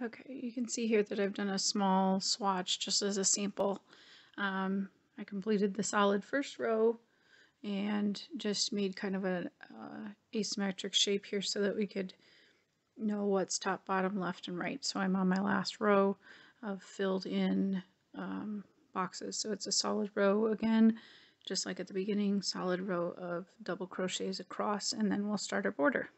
Okay, you can see here that I've done a small swatch just as a sample. I completed the solid first row and just made kind of an asymmetric shape here so that we could know what's top, bottom, left, and right. So I'm on my last row of filled in boxes. So it's a solid row again, just like at the beginning, solid row of double crochets across, and then we'll start our border.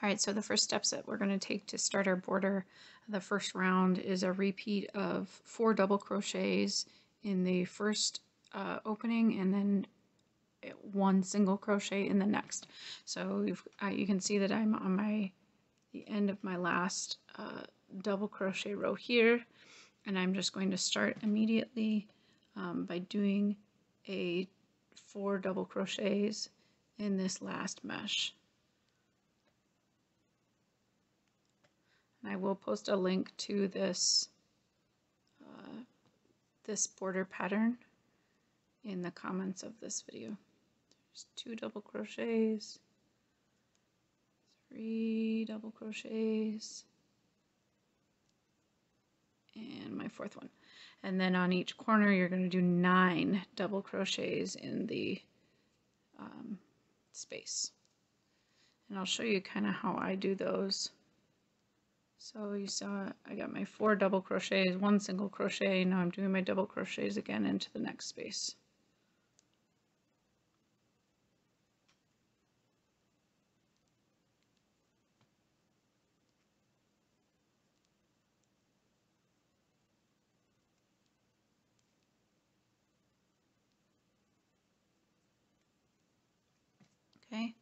Alright, so the first steps that we're going to take to start our border, the first round is a repeat of 4 double crochets in the first opening, and then 1 single crochet in the next. So you can see that I'm on the end of my last double crochet row here, and I'm just going to start immediately by doing a 4 double crochets in this last mesh. I will post a link to this this border pattern in the comments of this video. There's 2 double crochets, 3 double crochets, and my 4th one. And then on each corner you're going to do 9 double crochets in the space. And I'll show you kind of how I do those. So you saw I got my 4 double crochets, 1 single crochet. Now I'm doing my double crochets again into the next space. Okay,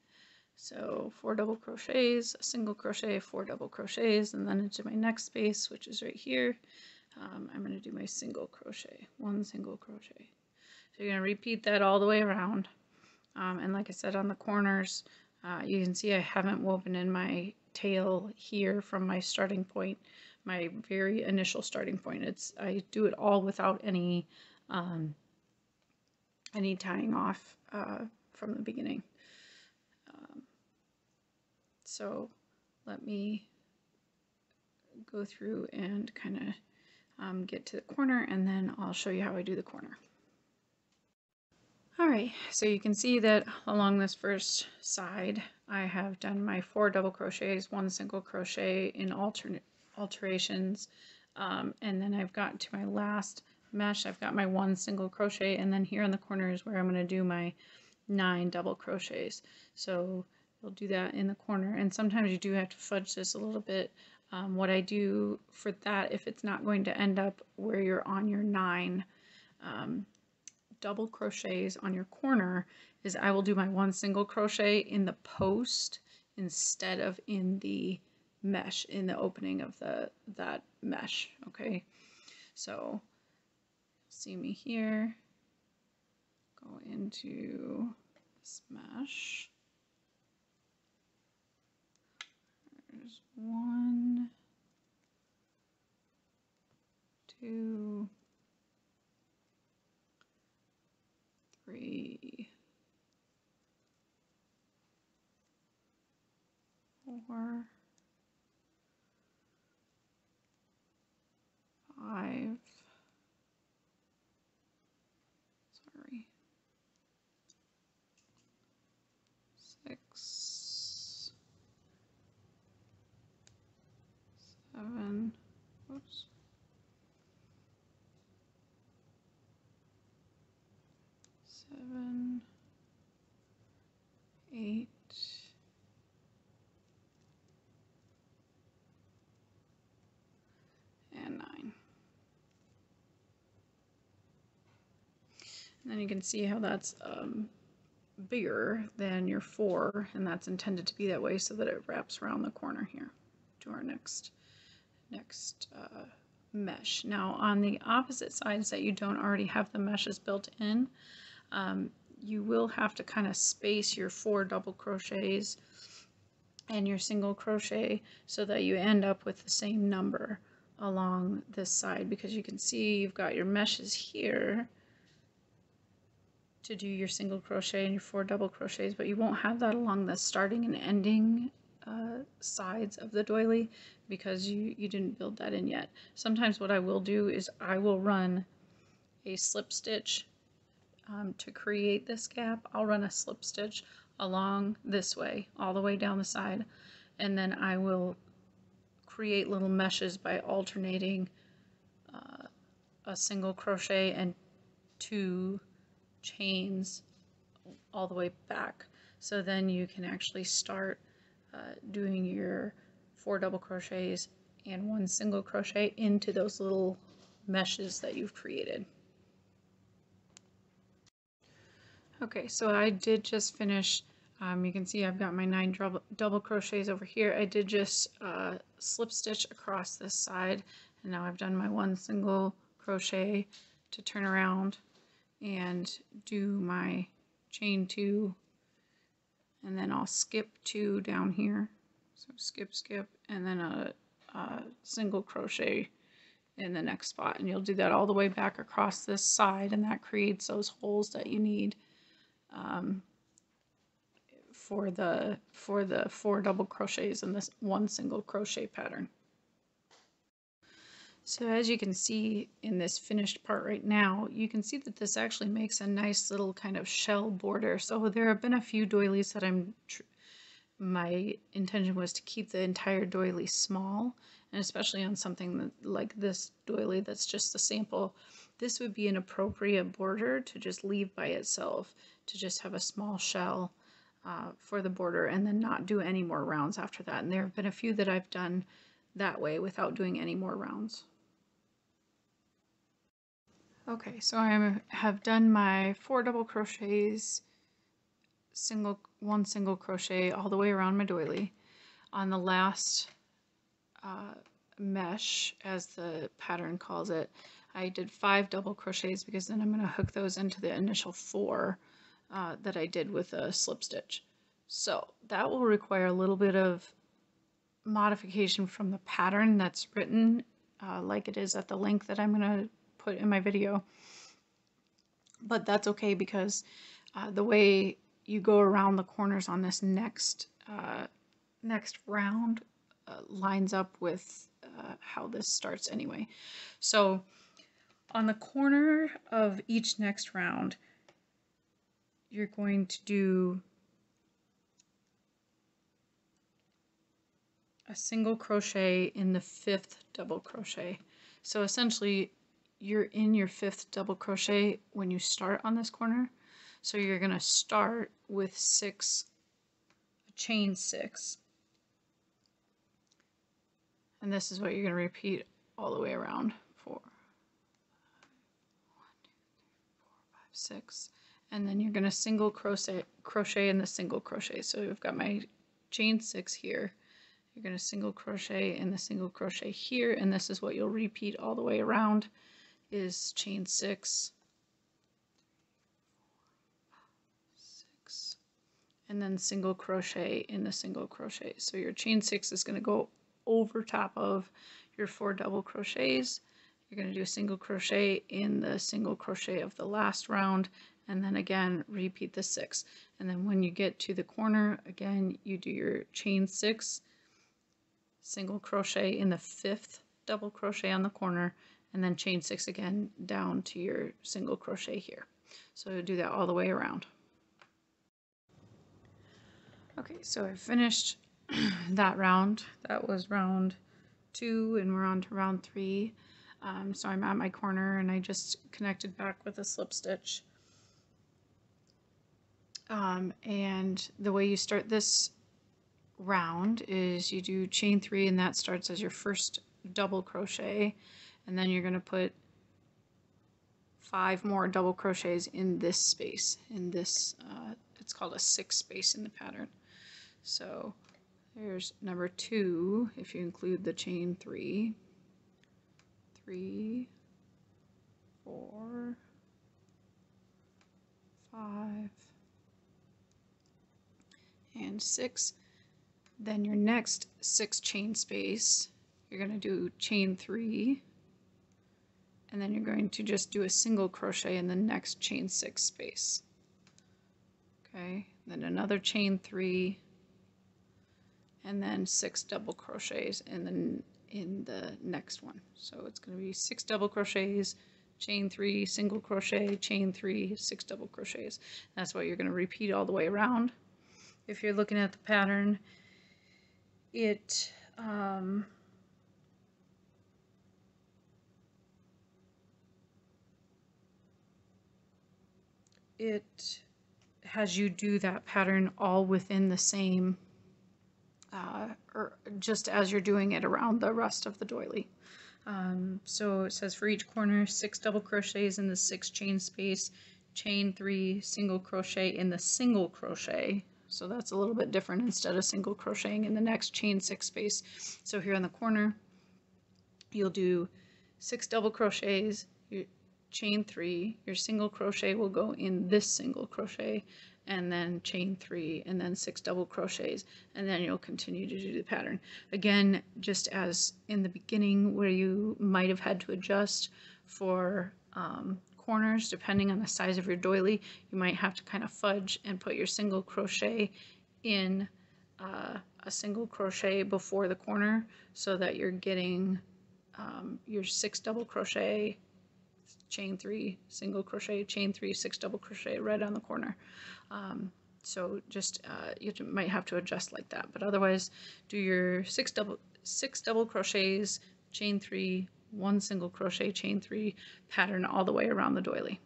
so 4 double crochets, a single crochet, 4 double crochets, and then into my next space, which is right here. I'm going to do my single crochet, 1 single crochet. So you're going to repeat that all the way around. And like I said, on the corners, you can see I haven't woven in my tail here from my starting point, my very initial starting point. I do it all without any tying off from the beginning. So let me go through and kind of get to the corner, and then I'll show you how I do the corner. Alright, so you can see that along this first side I have done my 4 double crochets, 1 single crochet in alterations, and then I've gotten to my last mesh. I've got my 1 single crochet, and then here in the corner is where I'm going to do my 9 double crochets. So you'll do that in the corner, and sometimes you do have to fudge this a little bit. What I do for that, if it's not going to end up where you're on your 9 double crochets on your corner, is I will do my 1 single crochet in the post instead of in the mesh, in the opening of that mesh. Okay, so see me here, go into this mesh. There's 1, 2, 3, 4, 5, sorry, 6, 7, oops, 7, 8, and 9. And then you can see how that's bigger than your 4, and that's intended to be that way so that it wraps around the corner here to our next mesh. Now on the opposite sides that you don't already have the meshes built in, you will have to kind of space your 4 double crochets and your single crochet so that you end up with the same number along this side, because you can see you've got your meshes here, to do your single crochet and your 4 double crochets, but you won't have that along the starting and ending sides of the doily because you didn't build that in yet. Sometimes what I will do is I will run a slip stitch to create this gap. I'll run a slip stitch along this way, all the way down the side, and then I will create little meshes by alternating a single crochet and 2 chains all the way back. So then you can actually start doing your 4 double crochets and 1 single crochet into those little meshes that you've created. Okay, so I did just finish, you can see I've got my 9 double crochets over here. I did just slip stitch across this side, and now I've done my 1 single crochet to turn around and do my chain 2, and then I'll skip 2 down here. So skip, skip, and then a single crochet in the next spot, and you'll do that all the way back across this side, and that creates those holes that you need for the 4 double crochets in this 1 single crochet pattern. So as you can see in this finished part right now, you can see that this actually makes a nice little kind of shell border. So there have been a few doilies that my intention was to keep the entire doily small, and especially on something that, like this doily that's just a sample, this would be an appropriate border to just leave by itself, to just have a small shell for the border and then not do any more rounds after that. And there have been a few that I've done that way without doing any more rounds. Okay, so I have done my 4 double crochets, 1 single crochet all the way around my doily. On the last mesh, as the pattern calls it, I did 5 double crochets because then I'm going to hook those into the initial 4 that I did with a slip stitch. So that will require a little bit of modification from the pattern that's written like it is at the link that I'm going to put in my video, but that's okay because the way you go around the corners on this next round lines up with how this starts anyway. So on the corner of each next round, you're going to do a single crochet in the 5th double crochet. So essentially you're in your 5th double crochet when you start on this corner. So you're going to start with chain 6, and this is what you're going to repeat all the way around. 4, 1, 2, 3, 4, 5, 6, and then you're going to single crochet in the single crochet. So you've got my chain 6 here, you're going to single crochet in the single crochet here, and this is what you'll repeat all the way around, is chain 6, 6, and then single crochet in the single crochet. So your chain 6 is going to go over top of your 4 double crochets. You're going to do a single crochet in the single crochet of the last round, and then again repeat the 6. And then when you get to the corner, again you do your chain 6, single crochet in the 5th double crochet on the corner, and then chain 6 again down to your single crochet here. So do that all the way around. Okay, so I finished that round. That was round 2, and we're on to round 3. So I'm at my corner and I just connected back with a slip stitch. And the way you start this round is you do chain 3, and that starts as your first double crochet, and then you're going to put 5 more double crochets in this space, in this it's called a 6 space in the pattern. So there's number 2 if you include the chain 3, 3, 4, 5, and 6. Then your next 6 chain space, you're going to do chain 3, and then you're going to just do a single crochet in the next chain 6 space. Okay, then another chain 3, and then 6 double crochets in the next one. So it's going to be 6 double crochets, chain 3, single crochet, chain 3, 6 double crochets. That's what you're going to repeat all the way around. If you're looking at the pattern, it has you do that pattern all within the same, or just as you're doing it around the rest of the doily. So it says for each corner, 6 double crochets in the 6 chain space, chain 3, single crochet in the single crochet. So that's a little bit different. Instead of single crocheting in the next chain 6 space. So here in the corner, you'll do 6 double crochets, your chain 3, your single crochet will go in this single crochet, and then chain 3, and then 6 double crochets, and then you'll continue to do the pattern. Again, just as in the beginning where you might have had to adjust for corners, depending on the size of your doily, you might have to kind of fudge and put your single crochet in a single crochet before the corner so that you're getting your 6 double crochet, chain 3, single crochet, chain 3, 6 double crochet right on the corner. So just you might have to adjust like that, but otherwise do your 6 double crochets, chain 3, 1 single crochet, chain 3 pattern all the way around the doily.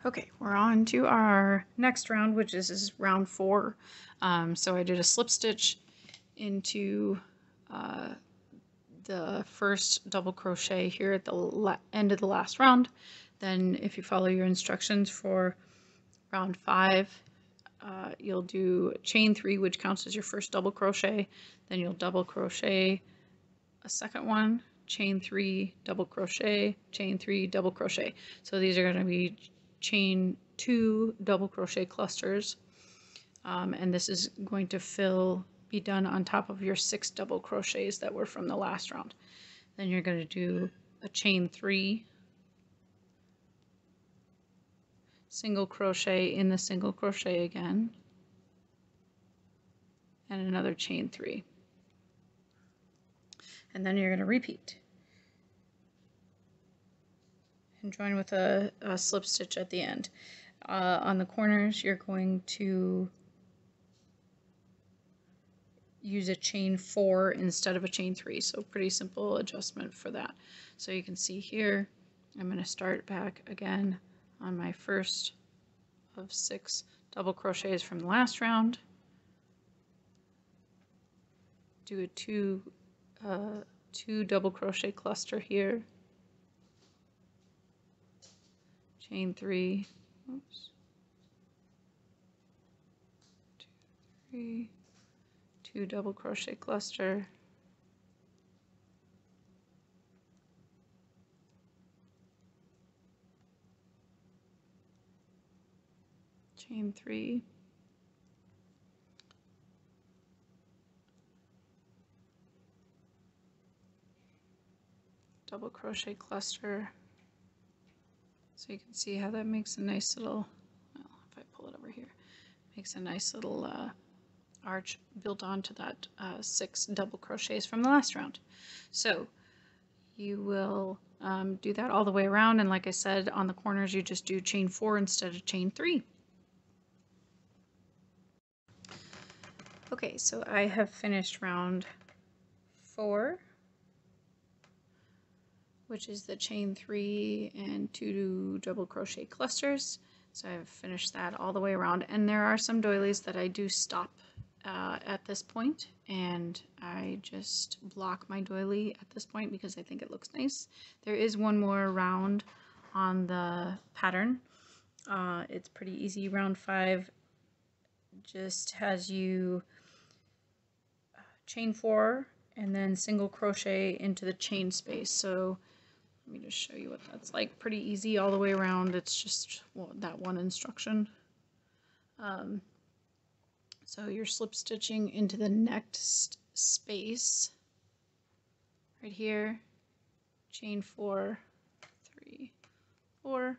Okay, we're on to our next round, which is round 4. So I did a slip stitch into the first double crochet here at the end of the last round. Then if you follow your instructions for round 5, you'll do chain 3, which counts as your first double crochet. Then you'll double crochet a second one, chain 3, double crochet, chain 3, double crochet. So these are going to be chain 2 double crochet clusters, and this is going to be done on top of your 6 double crochets that were from the last round. Then you're going to do a chain 3, single crochet in the single crochet again, and another chain 3. And then you're going to repeat and join with a slip stitch at the end. On the corners, you're going to use a chain 4 instead of a chain 3, so pretty simple adjustment for that. So you can see here, I'm going to start back again on my first of 6 double crochets from the last round, do a 2 double crochet cluster here, chain 3, oops, 2, 3, 2 double crochet cluster, chain 3, double crochet cluster. So you can see how that makes a nice little, well, if I pull it over here, makes a nice little arch built onto that 6 double crochets from the last round. So you will do that all the way around, and like I said, on the corners you just do chain 4 instead of chain 3. Okay, so I have finished round 4, which is the chain 3 and 2 double crochet clusters. So I've finished that all the way around, and there are some doilies that I do stop at this point, and I just block my doily at this point because I think it looks nice. There is one more round on the pattern. It's pretty easy. Round 5 just has you chain 4 and then single crochet into the chain space. So let me just show you what that's like. Pretty easy all the way around. It's just that one instruction. So you're slip stitching into the next space right here, chain 4, 3, 4,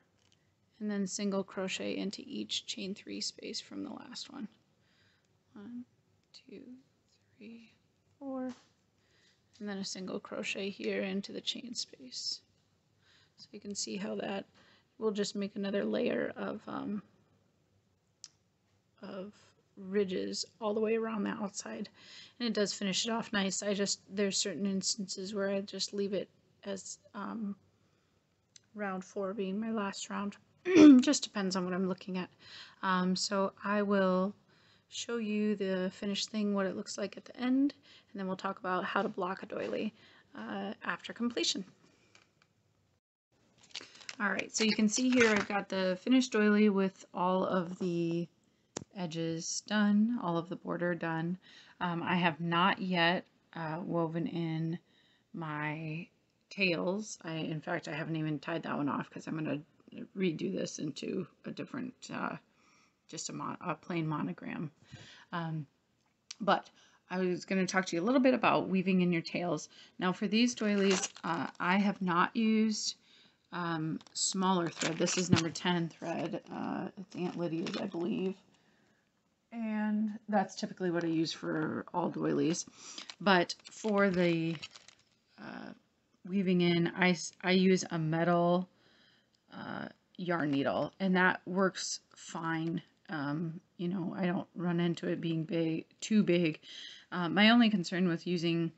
and then single crochet into each chain 3 space from the last one. 1, 2, 3, 4, and then a single crochet here into the chain space. So you can see how that will just make another layer of ridges all the way around the outside, and it does finish it off nice. There's certain instances where I just leave it as round 4 being my last round. Just depends on what I'm looking at. So I will show you the finished thing, what it looks like at the end, and then we'll talk about how to block a doily after completion. Alright, so you can see here I've got the finished doily with all of the edges done, all of the border done. I have not yet woven in my tails. In fact, I haven't even tied that one off because I'm going to redo this into a different, just a plain monogram. But I was going to talk to you a little bit about weaving in your tails. Now for these doilies, I have not used smaller thread. This is number 10 thread. It's Aunt Lydia's, I believe. And that's typically what I use for all doilies. But for the weaving in, I use a metal yarn needle, and that works fine. You know, I don't run into it being too big. My only concern with using,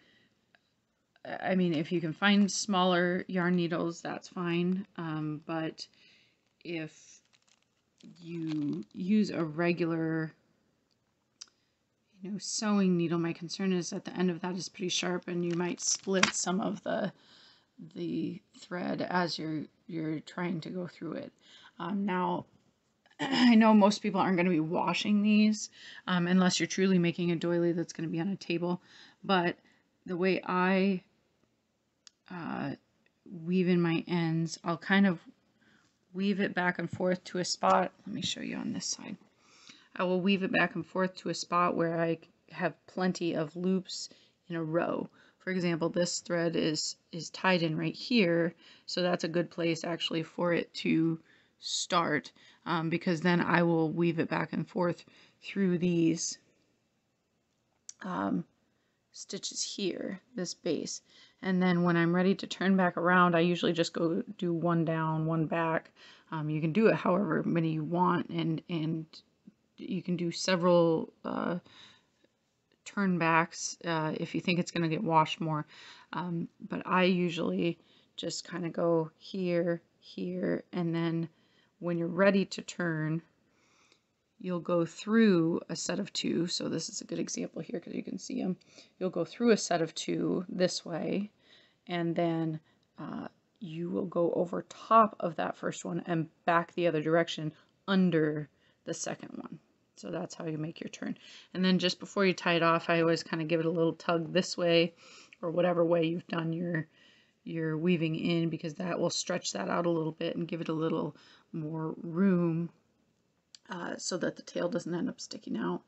I mean, if you can find smaller yarn needles, that's fine. But if you use a regular, sewing needle, my concern is that the end of that is pretty sharp, and you might split some of the thread as you're trying to go through it. Now, I know most people aren't going to be washing these unless you're truly making a doily that's going to be on a table, but the way I weave in my ends, I'll kind of weave it back and forth to a spot. Let me show you on this side. I will weave it back and forth to a spot where I have plenty of loops in a row. For example, this thread is tied in right here, so that's a good place actually for it to start, because then I will weave it back and forth through these stitches here, this base. And then when I'm ready to turn back around, I usually just go do one down, one back. You can do it however many you want, and you can do several turn backs if you think it's going to get washed more. But I usually just kind of go here, here, and then when you're ready to turn, you'll go through a set of 2. So this is a good example here because you can see them. You'll go through a set of 2 this way, and then you will go over top of that first one and back the other direction under the second one. So that's how you make your turn. And then just before you tie it off, I always kind of give it a little tug this way, or whatever way you've done your weaving in, because that will stretch that out a little bit and give it a little more room so that the tail doesn't end up sticking out.